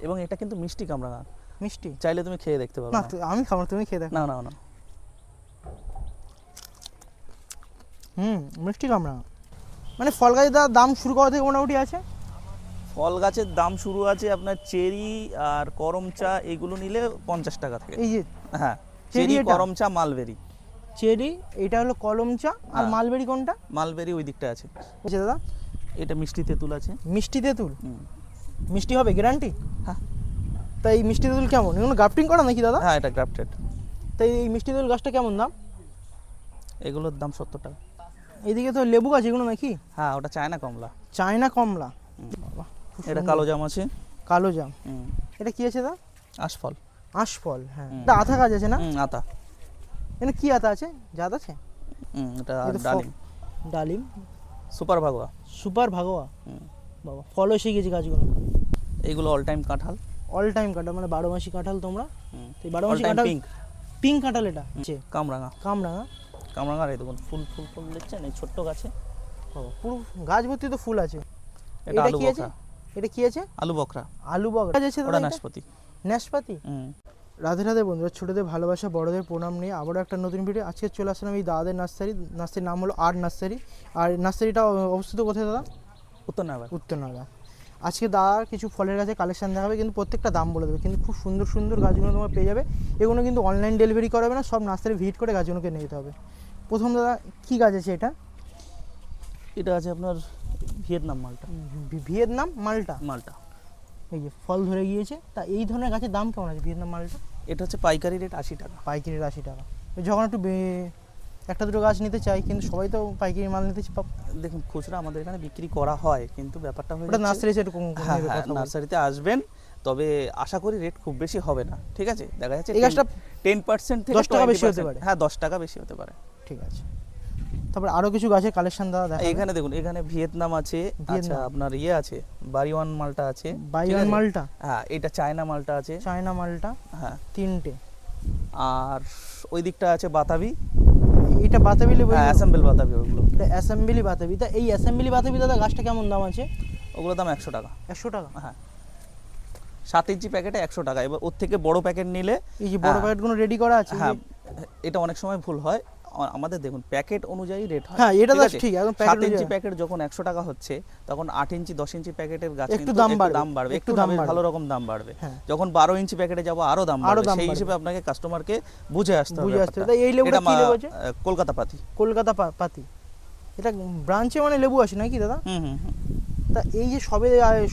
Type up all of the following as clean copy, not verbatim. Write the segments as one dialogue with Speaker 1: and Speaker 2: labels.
Speaker 1: এবং এটা কিন্তু মিষ্টি কামরাঙা।
Speaker 2: মিষ্টি
Speaker 1: চাইলে তুমি খেয়ে দেখতে পারো।
Speaker 2: না আমি খাবো না, তুমি খেয়ে দেখো।
Speaker 1: না না না,
Speaker 2: মিষ্টি কামরাঙা। মানে ফল গাছের দাম শুরু করা থেকে মোটামুটি আছে?
Speaker 1: ফল গাছের দাম শুরু আছে আপনার চেরি আর করম চা, এগুলো নিলে 50 টাকা থেকে।
Speaker 2: এই যে
Speaker 1: হ্যাঁ,
Speaker 2: চেরি,
Speaker 1: চেরি, করম চা, মালবেরি।
Speaker 2: চেরি, এটা হলো কলম চা, আর
Speaker 1: হ্যাঁ।
Speaker 2: মালবেরি কোনটা?
Speaker 1: মালবেরি ওই দিকটা আছে।
Speaker 2: বুঝছে দাদা?
Speaker 1: এটা মিষ্টি তেঁতুল আছে।
Speaker 2: মিষ্টি তেঁতুল?
Speaker 1: হুম।
Speaker 2: মিষ্টি হবে গ্যারান্টি?
Speaker 1: হ্যাঁ।
Speaker 2: তাই এই মিষ্টি তেঁতুল কেমন, এগুলো গ্রাফটিং করা নাকি দাদা?
Speaker 1: হ্যাঁ, এটা গ্রাফটেড।
Speaker 2: তাই এই মিষ্টি তেঁতুল গাছটা কেমন দাম?
Speaker 1: এগুলোর দাম 70 টাকা।
Speaker 2: এইদিকে তো লেবু গাছ এগুলো নাকি?
Speaker 1: হ্যাঁ, ওটা চায়না কমলা।
Speaker 2: চায়না কমলা। বাবা,
Speaker 1: এটা কালো জাম আছে।
Speaker 2: কালো জাম।
Speaker 1: হুম।
Speaker 2: এটা কি আছে দা?
Speaker 1: আশফল।
Speaker 2: আশফল, হ্যাঁ। এটা আতা গাছ আছে না?
Speaker 1: আতা।
Speaker 2: এটা কি আতা আছে, জাত আছে?
Speaker 1: এটা
Speaker 2: এটা
Speaker 1: ডালিম।
Speaker 2: ডালিম।
Speaker 1: সুপার ভাগোয়া।
Speaker 2: সুপার ভাগোয়া। বাবা, ফল এসে গেছে গাছগুলো।
Speaker 1: এইগুলো অল টাইম কাঁঠাল।
Speaker 2: অল টাইম কাঁঠাল, মানে 12 মাসি কাঁঠাল তোমরা? এই 12
Speaker 1: অল
Speaker 2: মাসি
Speaker 1: টাইম
Speaker 2: কাঁঠাল।
Speaker 1: পিঙ্ক।
Speaker 2: পিঙ্ক কাঁঠাল এটা?
Speaker 1: কামরাঙা।
Speaker 2: কামরাঙা।
Speaker 1: কামরাঙার এই দেখুন ফুল ফুল ফুল দিচ্ছেন এই ছোট্ট গাছে।
Speaker 2: বাবা, পুরো গাছ ভর্তি তো ফুল আছে।
Speaker 1: এটা আলু
Speaker 2: কি আছে?
Speaker 1: বকরা।
Speaker 2: এটা কি আছে?
Speaker 1: আলু বকরা।
Speaker 2: আলু বকরা আছে
Speaker 1: ওটা নাশপাতি।
Speaker 2: নাশপাতি। রাধে রাধে বন্ধুরা, ছোটদের ভালোবাসা বড়দের প্রণাম নিয়ে আবারও একটা নতুন ভিডিও। আজকে চলে আসলাম এই দাদাদের নার্সারির নাম হলো আর্ট নার্সারি। আর নার্সারিটা অবস্থিত কোথায় দাদা? উত্তরনগর। আজকে দাদার কিছু ফলের গাছের কালেকশন দেখাবে, কিন্তু প্রত্যেকটা দাম বলে দেবে, কিন্তু খুব সুন্দর সুন্দর গাছগুলো তোমরা পেয়ে যাবে। এগুলো কিন্তু অনলাইন ডেলিভারি করাবে না, সব নার্সারি ভিজিট করে গাছগুলোকে নিয়ে যেতে হবে। প্রথম দাদা কী গাছ আছে এটা?
Speaker 1: এটা আছে আপনার ভিয়েতনাম মালটা।
Speaker 2: ভিয়েতনাম মালটা।
Speaker 1: মালটা
Speaker 2: এই যে ফল ধরে গিয়েছে। তা এই ধরনের গাছের দাম কেমন আছে ভিয়েতনাম মালটা?
Speaker 1: এটা হচ্ছে পাইকারি রেট 80 টাকা।
Speaker 2: পাইকারি রেট 80 টাকা। যখন একটু একটা দুটো গাছ নিতে চাই, কিন্তু সবাই তো পাইকারি মাল নিতে
Speaker 1: দেখুন, খুচরা আমাদের এখানে বিক্রি করা হয়, কিন্তু ব্যাপারটা হয়ে
Speaker 2: ওটা নার্সারি সেট
Speaker 1: নার্সারিতে আসবেন, তবে আশা করি রেট খুব বেশি হবে না। ঠিক আছে, দেখা যাচ্ছে
Speaker 2: এই গাছটা
Speaker 1: 10% থেকে
Speaker 2: 10 টাকা বেশি হতে পারে।
Speaker 1: হ্যাঁ, 10 টাকা বেশি হতে পারে।
Speaker 2: ঠিক আছে। তারপর আরো কিছু গাছের কালেকশন দাদা দেখা।
Speaker 1: এখানে দেখুন, এখানে ভিয়েতনাম আছে, আচ্ছা আপনার আছে বাড়িওয়ান মালটা আছে।
Speaker 2: বাড়িওয়ান মালটা?
Speaker 1: হ্যাঁ, এটা চায়না মালটা আছে।
Speaker 2: চায়না মালটা, হ্যাঁ, তিনটে।
Speaker 1: আর ওই দিকটা আছে বাতাবি।
Speaker 2: এটা বাতাবি লেবু?
Speaker 1: হ্যাঁ, অ্যাসেম্বল বাতাবি ওগুলো।
Speaker 2: এটা অ্যাসেম্বলি বাতাবি। তা এই অ্যাসেম্বলি বাতাবি দাদা গাছটা কেমন দাম আছে?
Speaker 1: ওগুলোর দাম 100 টাকা।
Speaker 2: 100 টাকা?
Speaker 1: হ্যাঁ, 7 ইঞ্চি প্যাকেটে 100 টাকা। এবার ওর থেকে বড় প্যাকেট নিলে,
Speaker 2: এই যে বড় প্যাকেটগুলো রেডি করা আছে।
Speaker 1: হ্যাঁ, এটা অনেক সময় ভুল হয়, আমাদের দেখুন প্যাকেট অনুযায়ী রেট হয়।
Speaker 2: হ্যাঁ, এটা তো ঠিক, একদম প্যাকেট
Speaker 1: 7 ইঞ্চি প্যাকেট যখন 100 টাকা হচ্ছে, তখন 8 ইঞ্চি 10 ইঞ্চি প্যাকেটের গাছ
Speaker 2: একটু
Speaker 1: কিন্তু
Speaker 2: দাম
Speaker 1: বাড়বে, একটু ভালো রকম দাম বাড়বে। যখন 12 ইঞ্চি প্যাকেটে যাব আরো দাম বাড়বে। সেই হিসেবে আপনাকে কাস্টমারকে বুঝে আসতে হবে।
Speaker 2: তাই এই লেবুটা কি লেবু আছে?
Speaker 1: কলকাতা পাতি।
Speaker 2: কলকাতা পাতি। এটা ব্রাঞ্চে মানে লেবু আছে নাকি দাদা? তা এই যে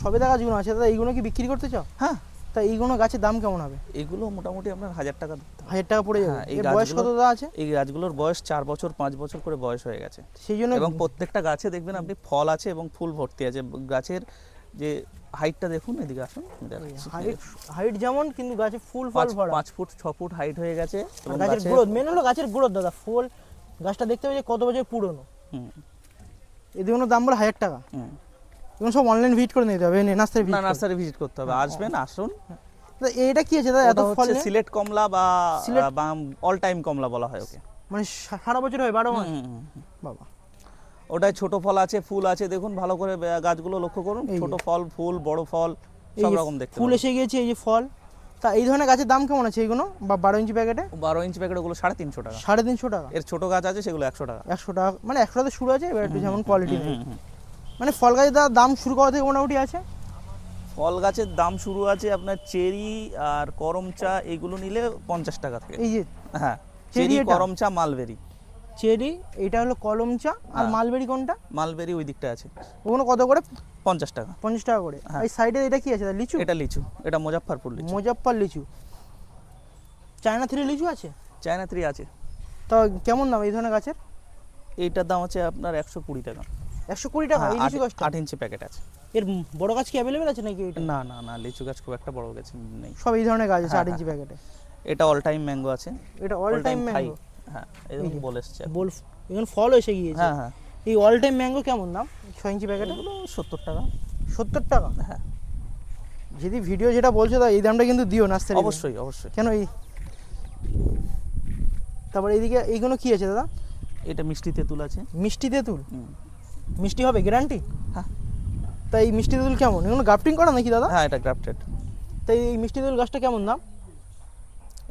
Speaker 2: সবেদা গাছগুলো আছে দাদা, এইগুলো কি বিক্রি করতে চাও?
Speaker 1: হ্যাঁ।
Speaker 2: তা এইগুলো গাছের দাম কেমন হবে?
Speaker 1: এগুলো মোটামুটি আপনার 1000 টাকা।
Speaker 2: 1000 টাকা পড়ে যাবে। এর বয়স কত দাদা আছে? এই
Speaker 1: গাছগুলোর বয়স 4 বছর 5 বছর করে বয়স হয়ে গেছে।
Speaker 2: সেই জন্য,
Speaker 1: এবং প্রত্যেকটা গাছে দেখবেন আপনি ফল আছে এবং ফুল ভর্তি আছে। গাছের যে হাইটটা দেখুন, এদিকে আসুন,
Speaker 2: হাইট যেমন, কিন্তু গাছে ফুল ফল ভরা।
Speaker 1: 5 ফুট 6 ফুট হাইট হয়ে গেছে।
Speaker 2: এবং গাছের গ্রোথ, মেন হলো গাছের গ্রোথ দাদা। ফুল গাছটা দেখতে হবে যে কত বছর পুরনো। এদিকে দাম বলে 1000 টাকা। এগুলো সব অনলাইন ভিজিট করে নিতে হবে, নার্সারি ভিজিট করতে হবে।
Speaker 1: আসবেন, আসুন।
Speaker 2: এইটা কি আছে দাদা? এত ফল
Speaker 1: সিলেট কমলা বা অল টাইম কমলা বলা হয় ওকে,
Speaker 2: মানে সারা বছর হয় 12 মাস। বাবা,
Speaker 1: ওটাই ছোট ফল আছে, ফুল আছে। দেখুন ভালো করে গাছগুলো লক্ষ্য করুন, ছোট ফল, ফুল, বড় ফল, সব রকম দেখতে
Speaker 2: ফুল এসে গিয়েছে, এই যে ফল। তা এই ধরনের গাছের দাম কেমন আছে এইগুলো? বা 12 ইঞ্চি প্যাকেটে?
Speaker 1: 12 ইঞ্চি প্যাকেট ওগুলো 350 টাকা।
Speaker 2: 350 টাকা?
Speaker 1: এর ছোট গাছ আছে সেগুলো 100 টাকা।
Speaker 2: 100 টাকা, মানে 100 টাকা শুরু আছে। এবার একটু যেমন কোয়ালিটি, মানে ফল গাছের দাম শুরু করা থেকে মোটামুটি আছে।
Speaker 1: ফল গাছের দাম শুরু আছে আপনার চেরি আর করম চা, এগুলো নিলে 50 টাকা থেকে।
Speaker 2: এই যে,
Speaker 1: হ্যাঁ, চেরি, করম চা, মালবেরি।
Speaker 2: চেরি, এটা হলো কলম চা, আর মালবেরি কোনটা?
Speaker 1: মালবেরি ওই দিকটা আছে।
Speaker 2: ওগুলো কত করে?
Speaker 1: 50 টাকা।
Speaker 2: 50 টাকা করে। এই সাইডে এটা কি আছে? লিচু?
Speaker 1: এটা লিচু, এটা মুজাফফরপুর লিচু।
Speaker 2: মুজাফফর লিচু। চায়না 3 লিচু আছে?
Speaker 1: চায়না 3 আছে।
Speaker 2: তা কেমন দাম এই ধরনের গাছের?
Speaker 1: এইটার দাম আছে আপনার 120 টাকা।
Speaker 2: 120 টাকা এই লিচু গাছটা?
Speaker 1: 8 ইঞ্চি প্যাকেট আছে।
Speaker 2: এর বড় গাছ কি অ্যাভেলেবেল আছে নাকি?
Speaker 1: না না না, লিচু গাছ খুব একটা বড় গাছ নেই।
Speaker 2: সব এই ধরনের গাছ আছে 8 ইঞ্চি প্যাকেটে।
Speaker 1: এটা অল টাইম ম্যাঙ্গো আছে।
Speaker 2: এটা অল টাইম ম্যাঙ্গো?
Speaker 1: হ্যাঁ, এরকম বল এসছে।
Speaker 2: এখন ফল এসে গিয়েছে।
Speaker 1: হ্যাঁ হ্যাঁ।
Speaker 2: এই অল টাইম ম্যাঙ্গো কেমন দাম 6 ইঞ্চি প্যাকেটে?
Speaker 1: এগুলো 70 টাকা।
Speaker 2: 70 টাকা?
Speaker 1: হ্যাঁ।
Speaker 2: যদি ভিডিও যেটা বলছো তা এই দামটা কিন্তু দিও নার্সারি।
Speaker 1: অবশ্যই অবশ্যই।
Speaker 2: কেন এই, তারপর এইদিকে এইগুলো কি আছে দাদা?
Speaker 1: এটা মিষ্টি তেঁতুল আছে।
Speaker 2: মিষ্টি তেঁতুল? মিষ্টি হবে গ্যারান্টি?
Speaker 1: হ্যাঁ।
Speaker 2: তাই মিষ্টি তেঁতুল কেমন, এগুলো গ্রাফটিং করা নাকি দাদা?
Speaker 1: হ্যাঁ, এটা গ্রাফটেড।
Speaker 2: তাই এই মিষ্টি দোয়েল গাছটা কেমন দাম?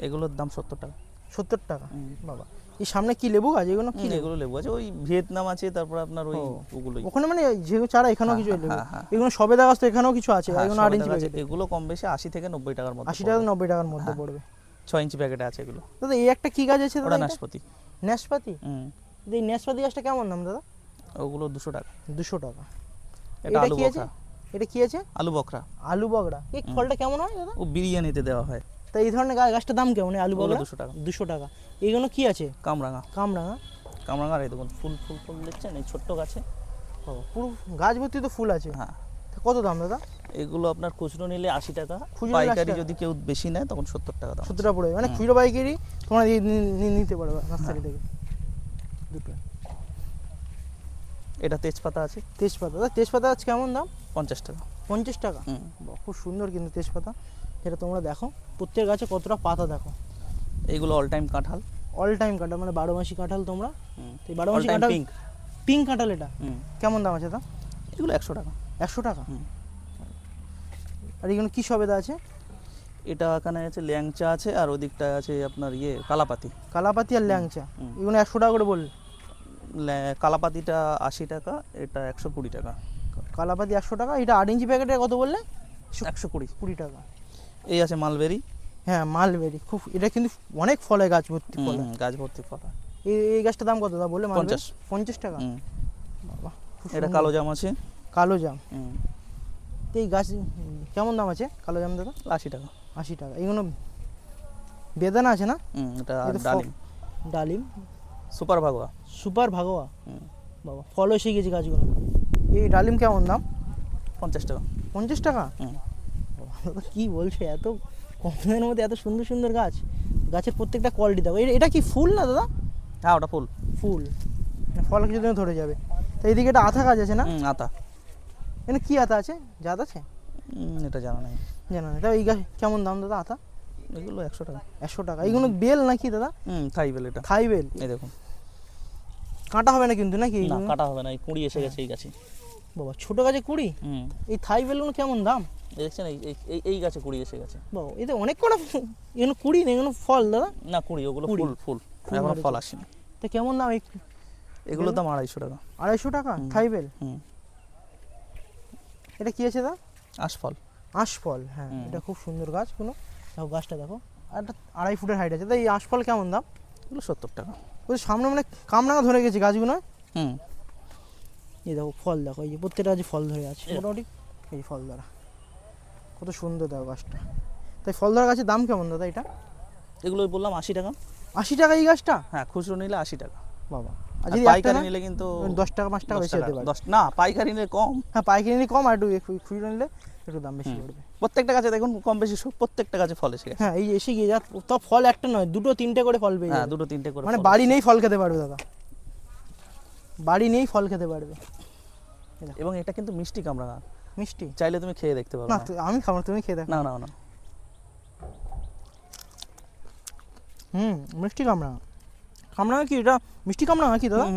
Speaker 1: এগুলোর দাম 70 টাকা।
Speaker 2: 70 টাকা। বাবা, এই সামনে কি লেবু গাছ? এগুলো কি লেবু?
Speaker 1: এগুলো লেবু আছে, ওই ভিয়েতনাম আছে, তারপর আপনার ওই ওগুলোই।
Speaker 2: ওখানে মানে যেগুলো চারা এখানেও কিছু লেবু।
Speaker 1: হ্যাঁ।
Speaker 2: এগুলো সবেদা গাছ তো এখানেও কিছু আছে,
Speaker 1: হ্যাঁ,
Speaker 2: এগুলো 8 ইঞ্চি
Speaker 1: সবেদা গাছ,
Speaker 2: প্যাকেট।
Speaker 1: এগুলো কম বেশি 80 থেকে 90 টাকার মধ্যে
Speaker 2: 80 টাকা 90 টাকার মধ্যে পড়বে।
Speaker 1: 6 ইঞ্চি প্যাকেটে আছে এগুলো।
Speaker 2: দাদা এই একটা কি গাছ আছে দাদা?
Speaker 1: ওটা
Speaker 2: এটা?
Speaker 1: নাশপাতি।
Speaker 2: নাশপাতি। এই নাশপাতি গাছটা কেমন দাম দাদা?
Speaker 1: ওগুলো 200 টাকা।
Speaker 2: 200 টাকা।
Speaker 1: এটা আলু
Speaker 2: কি আছে?
Speaker 1: বখরা।
Speaker 2: এটা কি আছে?
Speaker 1: আলু বখরা।
Speaker 2: আলু বগড়া। এই ফলটা কেমন হয় দাদা?
Speaker 1: ও বিরিয়ানিতে দেওয়া হয়।
Speaker 2: তা এই ধরনের গাছটার দাম কেমন? এই আলু
Speaker 1: ওগুলো
Speaker 2: বগড়া
Speaker 1: 200 টাকা।
Speaker 2: 200 টাকা। এইগুলো কি আছে?
Speaker 1: কামরাঙা।
Speaker 2: কামরাঙা।
Speaker 1: কামরাঙার এই দেখুন ফুল ফুল ফুল দেখছেন এই ছোট্ট গাছে।
Speaker 2: বাবা, পুরো গাছ ভর্তি তো ফুল আছে।
Speaker 1: হ্যাঁ।
Speaker 2: তা কত দাম দাদা?
Speaker 1: এগুলো আপনার খুচরো নিলে 80 টাকা,
Speaker 2: খুচরো নিলে 80
Speaker 1: পাইকারি
Speaker 2: টাকা।
Speaker 1: যদি কেউ বেশি নেয় তখন 70 টাকা দাম।
Speaker 2: 70 টাকা পড়বে, মানে খুচরো পাইকারি তোমরা নিতে পারবে নার্সারি থেকে দুটো।
Speaker 1: এটা তেজপাতা আছে
Speaker 2: তেজপাতা, দাদা তেজপাতা আজ কেমন দাম?
Speaker 1: 50 টাকা।
Speaker 2: 50 টাকা। বাহ, খুব সুন্দর কিন্তু তেজপাতা। এটা তোমরা দেখো প্রত্যেক গাছে কতটা পাতা দেখো।
Speaker 1: এইগুলো অল টাইম কাঁঠাল।
Speaker 2: অল টাইম কাঁঠাল মানে 12 মাসি কাঁঠাল তোমরা। এই 12
Speaker 1: অল
Speaker 2: মাসি
Speaker 1: টাইম
Speaker 2: কাঁঠাল
Speaker 1: পিঙ্ক।
Speaker 2: পিঙ্ক কাঁঠাল এটা কেমন দাম আছে দাদা?
Speaker 1: এগুলো 100 টাকা।
Speaker 2: 100 টাকা। আর এগুলো কি সবেদা আছে?
Speaker 1: এটা এখানে আছে ল্যাংচা আছে, আর ওদিকটা আছে আপনার কালাপাতি।
Speaker 2: কালাপাতি আর ল্যাংচা। এগুলো 100 টাকা করে বললে?
Speaker 1: কালাপাতিটা 80 টাকা, এটা 120 টাকা।
Speaker 2: কালাপাতি 100 টাকা। এটা 8 ইঞ্চি প্যাকেটে কত বললে?
Speaker 1: 120
Speaker 2: টাকা।
Speaker 1: এই আছে মালবেরি।
Speaker 2: হ্যাঁ, মালবেরি খুব, এটা কিন্তু অনেক ফলে গাছ ভর্তি ফলে।
Speaker 1: গাছ ভর্তি ফল।
Speaker 2: এই গাছটার দাম কত দাদা বললে? 50 টাকা। বাবা, খুব
Speaker 1: এটা
Speaker 2: সুন্দর।
Speaker 1: কালো জাম আছে।
Speaker 2: কালো জাম।
Speaker 1: হুম,
Speaker 2: তো এই গাছ কেমন দাম আছে কালো জাম দাদা?
Speaker 1: 80 টাকা।
Speaker 2: 80 টাকা। এগুলো বেদানা আছে না?
Speaker 1: এটা
Speaker 2: এটা
Speaker 1: ডালিম।
Speaker 2: ডালিম।
Speaker 1: সুপার ভাগোয়া।
Speaker 2: সুপার ভাগোয়া। বাবা, ফল এসে গেছে গাছগুলো। এই ডালিম কেমন দাম?
Speaker 1: 50 টাকা।
Speaker 2: 50 টাকা। বাবা, দাদা কি বলছো, এত কম দামের মধ্যে এত সুন্দর সুন্দর গাছ। গাছের প্রত্যেকটা কোয়ালিটি দেখো। এটা কি ফুল না দাদা?
Speaker 1: হ্যাঁ, ওটা ফুল।
Speaker 2: ফুল, ফল কিছুদিন ধরে যাবে। তো এইদিকে একটা আতা গাছ আছে না?
Speaker 1: আতা।
Speaker 2: এখানে কি আতা আছে? জাত আছে?
Speaker 1: এটা জানা নেই।
Speaker 2: জানা নেই। তাও এই গাছ কেমন দাম দাদা আতা?
Speaker 1: এগুলো 100 টাকা।
Speaker 2: 100 টাকা। এইগুলো বেল নাকি দাদা?
Speaker 1: থাই বেল এটা।
Speaker 2: থাই বেল।
Speaker 1: এই দেখুন।
Speaker 2: কাটা হবে না কিন্তু নাকি?
Speaker 1: না,
Speaker 2: এইগুলো?
Speaker 1: কাটা হবে না, এই কুড়ি এসে গেছে এই গাছে।
Speaker 2: বাবা, ছোট গাছে কুড়ি? এই থাই বেলগুলো কেমন দাম?
Speaker 1: দেখছেন এই গাছে কুড়ি এসে গেছে।
Speaker 2: বাবা, এতে অনেক কটা এগুলো কুড়ি না, এগুলো ফল দাদা?
Speaker 1: না, কুড়ি, ওগুলো
Speaker 2: কুড়ি।
Speaker 1: ফুল ফুল, এখন
Speaker 2: ধরেছে।
Speaker 1: ফল আসেনি।
Speaker 2: তা কেমন দাম?
Speaker 1: এগুলোর দাম 250 টাকা।
Speaker 2: 250 টাকা থাই বেল। এটা কি আছে দাদা?
Speaker 1: আশফল।
Speaker 2: আশফল। হ্যাঁ, এটা খুব সুন্দর গাছ। কোনো দেখো গাছটা দেখো, আর একটা 2.5 ফুটের হাইট আছে। তাই এই আশফল কেমন দাম?
Speaker 1: এগুলো 70 টাকা।
Speaker 2: ওই সামনে মানে কামরাঙা ধরে গেছে গাছগুলো।
Speaker 1: হুম।
Speaker 2: এই দেখো ফল দেখো, এই যে প্রত্যেকটা গাছে ফল ধরে আছে মোটামুটি। এই ফল ধরা কত সুন্দর দেখো গাছটা। তাই ফল ধরা গাছের দাম কেমন দাদা এটা?
Speaker 1: এগুলো বললাম 80 টাকা।
Speaker 2: 80 টাকা এই গাছটা?
Speaker 1: হ্যাঁ, খুচরো নিলে 80 টাকা।
Speaker 2: বাবা, আর
Speaker 1: আর
Speaker 2: যদি
Speaker 1: পাইকারি নিলে কিন্তু
Speaker 2: 10 টাকা 5 টাকা বেশি হতে পারে।
Speaker 1: 10 না, পাইকারি নিলে কম।
Speaker 2: হ্যাঁ, পাইকারি নিলে কম, আর একটু খুচরো নিলে একটু দাম বেশি পড়বে।
Speaker 1: প্রত্যেকটা গাছে দেখুন কম বেশি প্রত্যেকটা গাছে ফল এসে গেছে।
Speaker 2: হ্যাঁ, এই এসে গিয়ে যা তো ফল একটা নয়, দুটো তিনটে করে ফল পেয়ে
Speaker 1: হ্যাঁ,
Speaker 2: যাবে।
Speaker 1: 2-3টে করে
Speaker 2: মানে
Speaker 1: ফল
Speaker 2: বাড়ি
Speaker 1: এসেছে।
Speaker 2: নেই ফল খেতে পারবে দাদা, বাড়ি নেই ফল খেতে পারবে।
Speaker 1: এবং এটা কিন্তু মিষ্টি কামরাঙা,
Speaker 2: মিষ্টি।
Speaker 1: চাইলে তুমি খেয়ে দেখতে পারো।
Speaker 2: না,
Speaker 1: না,
Speaker 2: আমি খাবো না, তুমি খেয়ে দেখো।
Speaker 1: না, না, না।
Speaker 2: মিষ্টি কামরাঙা। কামরাঙা কি এটা? মিষ্টি কামরাঙা কি দাদা?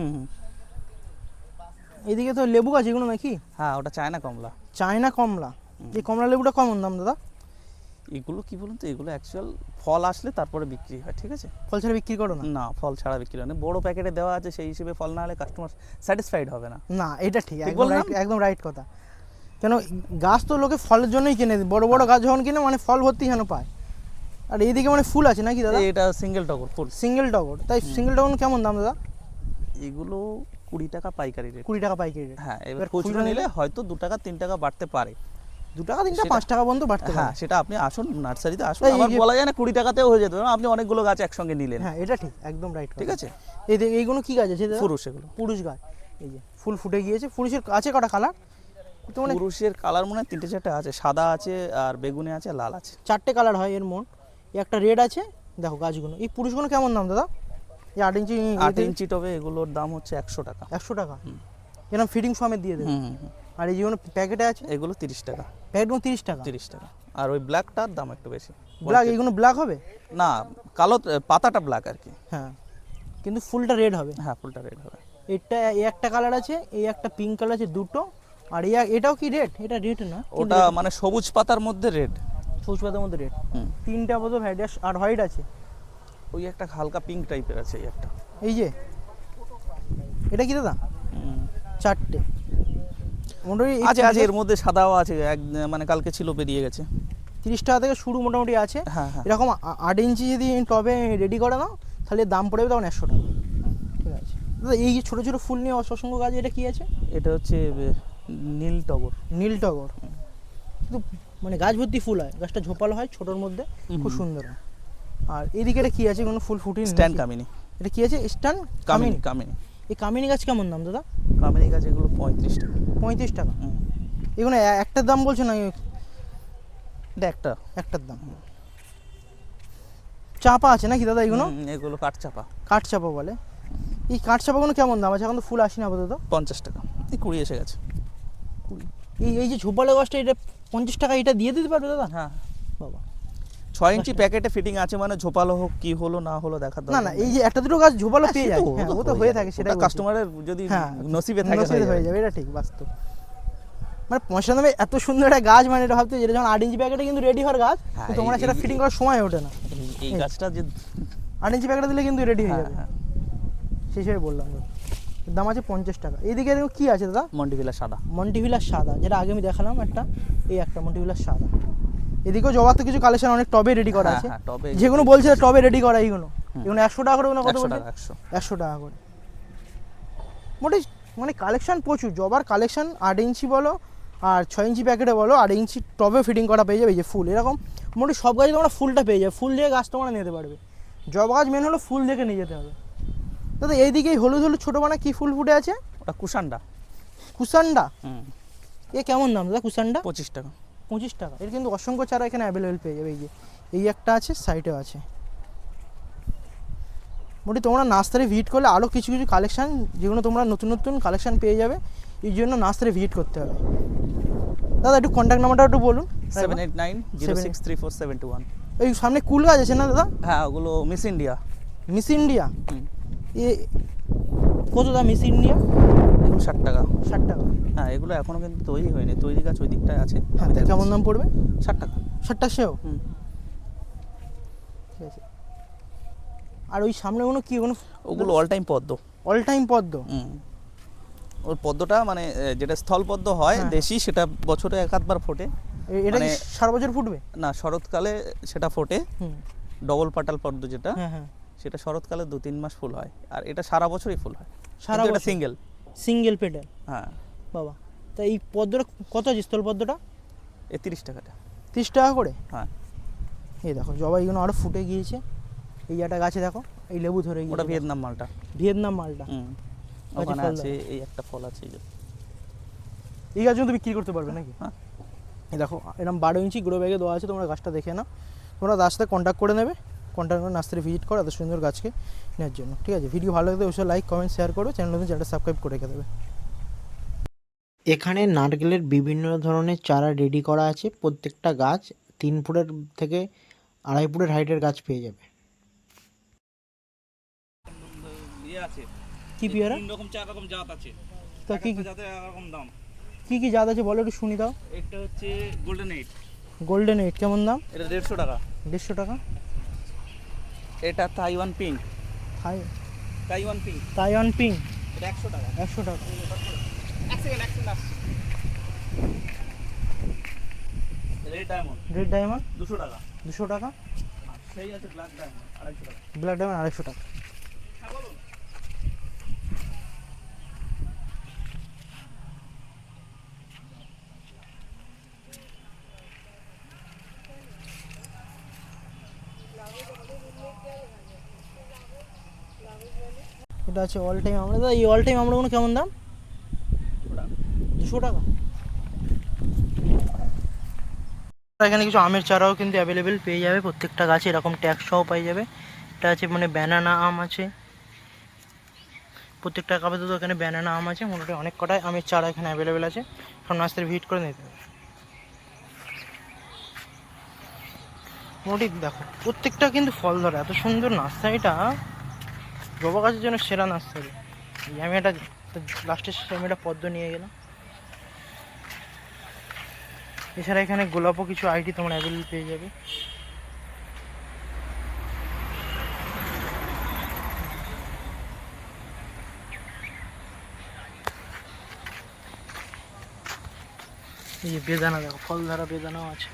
Speaker 2: এইদিকে তো লেবু গাছ এগুলো নাকি?
Speaker 1: হ্যাঁ, ওটা চায়না কমলা।
Speaker 2: চায়না কমলা। এই কমলা লেবুটা কেমন দাম দাদা?
Speaker 1: এগুলো কি বলুন তো, এগুলো অ্যাকচুয়াল ফল আসলে তারপরে বিক্রি হয়, ঠিক আছে?
Speaker 2: ফল ছাড়া বিক্রি করো না?
Speaker 1: না, ফল ছাড়া বিক্রি হয় না। বড় প্যাকেটে দেওয়া আছে, সেই হিসেবে ফল না হলে কাস্টমার স্যাটিসফাইড হবে না।
Speaker 2: না, এটা ঠিক,
Speaker 1: ঠিক
Speaker 2: একদম
Speaker 1: বললাম?
Speaker 2: রাইট, একদম রাইট কথা। কেন গাছ তো লোকে ফলের জন্যই কিনে, বড় বড় গাছ যখন কিনে মানে ফল ভর্তি যেন পায়। আর এইদিকে মানে ফুল আছে নাকি দাদা?
Speaker 1: এটা সিঙ্গেল টগর ফুল।
Speaker 2: সিঙ্গেল টগর। তাই সিঙ্গেল টগর কেমন দাম দাদা?
Speaker 1: এগুলো 20 টাকা পাইকারি রেট।
Speaker 2: 20 টাকা পাইকারি রেট।
Speaker 1: হ্যাঁ, এবার
Speaker 2: এবার
Speaker 1: খুচরো
Speaker 2: খুচরো
Speaker 1: নিলে
Speaker 2: নিলে
Speaker 1: হয়তো 2 টাকা 3 টাকা বাড়তে পারে।
Speaker 2: 2 টাকা 3 টাকা
Speaker 1: সেটা-
Speaker 2: 5 টাকা পর্যন্ত বাড়তে
Speaker 1: হ্যাঁ,
Speaker 2: পারে।
Speaker 1: সেটা আপনি আসুন নার্সারিতে আসুন,
Speaker 2: এই
Speaker 1: আবার
Speaker 2: যে-
Speaker 1: বলা যায় না 20 টাকাতেও হয়ে যেত, আপনি অনেকগুলো গাছ একসঙ্গে নিলেন।
Speaker 2: হ্যাঁ, এটা ঠিক, একদম রাইট।
Speaker 1: ঠিক আছে?
Speaker 2: এইগুলো কি গাছ আছে দাদা?
Speaker 1: পুরুষ এগুলো।
Speaker 2: পুরুষ গাছ। এই যে ফুল ফুটে গিয়েছে। পুরুষের আছে কটা কালার? তো মানে
Speaker 1: পুরুষের কালার মনে হয় 3-4টে আছে, সাদা আছে আর বেগুনি আছে, লাল আছে।
Speaker 2: 4টে কালার হয় এর মোট। এই একটা রেড আছে। দেখো গাছগুলো, এই পুরুষগুলো কেমন দাম দাদা? এই 8 ইঞ্চি
Speaker 1: 8 ইঞ্চি টবে এগুলোর দাম হচ্ছে 100 টাকা।
Speaker 2: 100 টাকা। এরকম ফিডিং ফর্মে দিয়ে দেবে। আর এই যেগুলো প্যাকেটে আছে
Speaker 1: এগুলো 30 টাকা।
Speaker 2: প্যাকেটগুলো 30 টাকা।
Speaker 1: 30 টাকা। আর ওই ব্ল্যাকটার দাম একটু বেশি।
Speaker 2: ব্ল্যাক, এইগুলো ব্ল্যাক হবে?
Speaker 1: না, কালো, পাতাটা ব্ল্যাক আর কি।
Speaker 2: হ্যাঁ, কিন্তু ফুলটা রেড হবে।
Speaker 1: হ্যাঁ, ফুলটা রেড হবে।
Speaker 2: এটা এই একটা কালার আছে, এই একটা পিঙ্ক কালার আছে দুটো। আর এটাও কি রেড? এটা রেড না,
Speaker 1: ওটা মানে সবুজ পাতার মধ্যে রেড।
Speaker 2: সবুজ পাতার মধ্যে রেড,
Speaker 1: হুম।
Speaker 2: তিনটা আপাতত ভ্যারাইটি আর হোয়াইট আছে।
Speaker 1: ওই একটা হালকা পিঙ্ক টাইপের আছে এই একটা।
Speaker 2: এই যে এটা কি দাদা?
Speaker 1: হুম।
Speaker 2: চারটে মোটামুটি
Speaker 1: আছে আছে, এর মধ্যে সাদাও আছে, মানে কালকে ছিল, বেরিয়ে গেছে।
Speaker 2: 30 টাকা থেকে শুরু মোটামুটি আছে।
Speaker 1: হ্যাঁ হ্যাঁ।
Speaker 2: এরকম 8 ইঞ্চি যদি টবে রেডি করে নাও তাহলে দাম পড়বে তখন 100 টাকা। ঠিক আছে দাদা, এই যে ছোটো ছোটো ফুল নিয়ে অসংখ্য গাছ, এটা কি আছে?
Speaker 1: এটা হচ্ছে নীল টগর।
Speaker 2: নীল টগর, কিন্তু মানে গাছ ভর্তি ফুল হয়, গাছটা ঝোপালো হয় ছোটোর মধ্যে, খুব সুন্দর হয়। আর এদিকে এটা কি আছে? কোনো ফুল ফুটিনি?
Speaker 1: স্ট্যান্ড কামিনী।
Speaker 2: এটা কি আছে? স্ট্যান্ড
Speaker 1: কামিনী কামিনী।
Speaker 2: এই কামিনী গাছ কেমন দাম দাদা?
Speaker 1: কামিনী গাছ এগুলো 35 টাকা।
Speaker 2: 35 টাকা।
Speaker 1: হুম।
Speaker 2: এগুলো একটার দাম বলছো না?
Speaker 1: এটা একটা।
Speaker 2: একটার দাম। চাপা আছে নাকি দাদা এগুলো?
Speaker 1: এগুলো কাঠচাপা।
Speaker 2: কাঠচাপা বলে। এই কাঠচাপাগুলো কেমন দাম আছে? এখন তো ফুল আসেনি আপাতত।
Speaker 1: 50 টাকা। এই 20 এসে গেছে।
Speaker 2: এই যে ঝোপালো গাছটা, এটা 50 টাকা, এটা দিয়ে দিতে পারবে দাদা?
Speaker 1: হ্যাঁ।
Speaker 2: বাবা,
Speaker 1: 6 ইঞ্চি প্যাকেটে ফিটিং আছে, মানে ঝোপালো হোক কি হলো না হলো দেখার
Speaker 2: না
Speaker 1: দরকার
Speaker 2: না,
Speaker 1: নেই।
Speaker 2: এই যে একটা দুটো গাছ ঝোপালো পেয়ে যায়,
Speaker 1: সে তো,
Speaker 2: হ্যাঁ ও তো হয়ে থাকে, সেটা
Speaker 1: কাস্টমারের যদি নসিবে থাকে
Speaker 2: হয়ে যাবে, এটা ঠিক বাস্তব। মানে 50 দামে এত সুন্দর একটা গাছ, মানে এটা ভাবতে, যেটা যখন 8 ইঞ্চি প্যাকেটে কিন্তু রেডি হওয়ার গাছ,
Speaker 1: হ্যাঁ,
Speaker 2: কিন্তু তোমরা সেটা ফিটিং করার সময় ওঠে না।
Speaker 1: এই গাছটা যে
Speaker 2: 8 ইঞ্চি প্যাকেটে দিলে কিন্তু রেডি হয়ে
Speaker 1: হ্যাঁ
Speaker 2: যাবে।
Speaker 1: হ্যাঁ।
Speaker 2: সেই হিসেবে বললাম দাদা। এর দাম আছে 50 টাকা। এইদিকে দেখো কি আছে দাদা?
Speaker 1: মন্টিভিলা সাদা।
Speaker 2: মন্টিভিলার সাদা, যেটা আগে আমি দেখালাম একটা, এই একটা মন্টিভিলার সাদা। এদিকেও জবার তো কিছু কালেকশন অনেক টবে রেডি করা আছে,
Speaker 1: টবে
Speaker 2: যেগুলো বলছে টবে রেডি করা, এইগুলো এগুলো 100 টাকা করে, কত
Speaker 1: 100
Speaker 2: বলছে?
Speaker 1: টাকা।
Speaker 2: 100 টাকা করে। মোটামুটি মানে কালেকশন প্রচুর, জবার কালেকশন। 8 ইঞ্চি বলো আর 6 ইঞ্চি প্যাকেটে বলো, 8 ইঞ্চি টবে ফিটিং করা পেয়ে যাবে। এই যে ফুল, এরকম মোটামুটি সব গাছে তোমরা ফুলটা পেয়ে যাবে, ফুল দিয়ে গাছ তোমরা নিতে পারবে। জবা গাছ মেন হলো ফুল দেখে নিয়ে যেতে হবে। দাদা এইদিকে হলুদ হলুদ ছোটো বানা কি ফুল ফুটে আছে?
Speaker 1: ওটা কুশান্ডা।
Speaker 2: কুসান্ডা।
Speaker 1: হুম।
Speaker 2: এ কেমন দাম দাদা কুসান্ডা?
Speaker 1: 25 টাকা।
Speaker 2: 25 টাকা। এর কিন্তু অসংখ্য চারা এখানে অ্যাভেলেবেল পেয়ে যাবে। এই যে এই একটা আছে, সাইডেও আছে। মোটামুটি তোমরা নার্সারি ভিজিট করলে আরও কিছু কিছু কালেকশান, যেগুলো তোমরা নতুন নতুন কালেকশান পেয়ে যাবে, এই জন্য নার্সারি ভিজিট করতে হবে। দাদা একটু কন্ট্যাক্ট নাম্বারটা একটু বলুন।
Speaker 1: 7890634721।
Speaker 2: এই সামনে কুল গাছ আছে না দাদা?
Speaker 1: হ্যাঁ, ওগুলো মিস ইন্ডিয়া।
Speaker 2: Miss India. এ কত দাম মিস ইন্ডিয়া?
Speaker 1: এগুলো 60 টাকা।
Speaker 2: 60 টাকা।
Speaker 1: হ্যাঁ, এগুলো এখনো কিন্তু তৈরি হয়নি, তৈরি গাছ ওই দিকটায় আছে।
Speaker 2: হ্যাঁ, তা কেমন দাম পড়বে?
Speaker 1: 60 টাকা।
Speaker 2: 60 টাকা সেও?
Speaker 1: হুম।
Speaker 2: ঠিক আছে। আর ওই সামনে কোনো কি কোনো?
Speaker 1: ওগুলো অল টাইম পদ্ম।
Speaker 2: অল টাইম পদ্ম।
Speaker 1: ওর পদ্মটা মানে যেটা স্থল পদ্ম হয় দেশি, সেটা বছরে এক আধবার ফোটে।
Speaker 2: এটা কি
Speaker 1: মানে
Speaker 2: সারা বছর ফুটবে?
Speaker 1: না, শরৎকালে সেটা ফোটে। ডবল পাটাল পদ্ম যেটা, সেটা শরৎকালে 2-3 মাস ফুল হয়, আর এটা সারা বছরই ফুল হয়।
Speaker 2: সারা
Speaker 1: এটা
Speaker 2: বছর?
Speaker 1: সিঙ্গেল।
Speaker 2: Single petal.
Speaker 1: হ্যাঁ।
Speaker 2: বাবা, তা এই পদ্মটা কত আছে স্থল পদ্মটা?
Speaker 1: 30 টাকাটা।
Speaker 2: 30 টাকা করে?
Speaker 1: হ্যাঁ।
Speaker 2: এই দেখো জবাইগুলো আরও ফুটে গিয়েছে। এই একটা গাছে দেখো, এই লেবু ধরে গিয়েছে।
Speaker 1: ওটা ভিয়েতনাম মালটা।
Speaker 2: ভিয়েতনাম মালটা।
Speaker 1: ওখানে আছে, এই একটা ফল আছে।
Speaker 2: এই গাছ কিন্তু বিক্রি করতে পারবে নাকি?
Speaker 1: হ্যাঁ।
Speaker 2: এই দেখো এরকম 12 ইঞ্চি গ্রো ব্যাগে দেওয়া আছে, তোমরা গাছটা দেখে নাও। তোমরা তার সাথে কন্ট্যাক্ট করে নেবে, কন্ট্যাক্ট করে নার্সারি ভিজিট করো এত সুন্দর গাছকে নেওয়ার জন্য। ঠিক আছে, ভিডিও ভালো লাগলে অবশ্যই লাইক কমেন্ট শেয়ার করো, চ্যানেলটা সাবস্ক্রাইব করে রেখে দেবে। এখানে নারকেলের বিভিন্ন ধরনের চারা রেডি করা আছে। প্রত্যেকটা গাছ 3 ফুটের থেকে 2.5 ফুটের হাইটের গাছ পেয়ে যাবে। কি পেয়ারা?
Speaker 1: 3 রকম 4 রকম জাত আছে।
Speaker 2: তা কি
Speaker 1: জাতের এক রকম দাম।
Speaker 2: কি কি জাত আছে বলো একটু শুনি দাও।
Speaker 1: এটা হচ্ছে গোল্ডেন 8।
Speaker 2: গোল্ডেন 8 কেমন দাম?
Speaker 1: এটা 150 টাকা।
Speaker 2: 150 টাকা।
Speaker 1: এটা Taiwan pink. Taiwan pink.
Speaker 2: Taiwan pink.
Speaker 1: এটা 100 টাকা।
Speaker 2: 100 টাকা।
Speaker 1: এক সেকেন্ড আসছে। Red diamond.
Speaker 2: রেড ডায়মন্ড
Speaker 1: 200 টাকা।
Speaker 2: 200 টাকা।
Speaker 1: আর সেই আছে ব্ল্যাক ডায়মন্ড 250 টাকা।
Speaker 2: ব্ল্যাক ডায়মন্ড 250 টাকা।
Speaker 1: হ্যাঁ বলুন।
Speaker 2: এটা আছে অল টাইম আমরা। দাদা এই অল টাইম আমরাগুলো কেমন দাম? 200 টাকা। এখানে কিছু আমের চারাও কিন্তু অ্যাভেলেবেল পেয়ে যাবে, প্রত্যেকটা গাছে এরকম ট্যাক্স সহ পেয়ে যাবে। এটা আছে মানে ব্যানানা আম আছে, প্রত্যেকটা আপাতত এখানে ব্যানানা আম আছে। মোটামুটি অনেক কটাই আমের চারা এখানে অ্যাভেলেবেল আছে, সব নার্সারি ভিজিট করে নিতে হবে। মোটামুটি দেখো প্রত্যেকটা কিন্তু ফল ধরে, এত সুন্দর নার্সারিটা, জবা গাছের জন্য সেরা নার্সারি। আমি একটা লাস্টের শেষে আমি একটা পদ্ম নিয়ে গেলাম। এছাড়া এখানে গোলাপও কিছু আইটি তোমরা অ্যাভেলেবল পেয়ে যাবে। এই যে বেদানা দেখো, ফল ধরা বেদানাও আছে।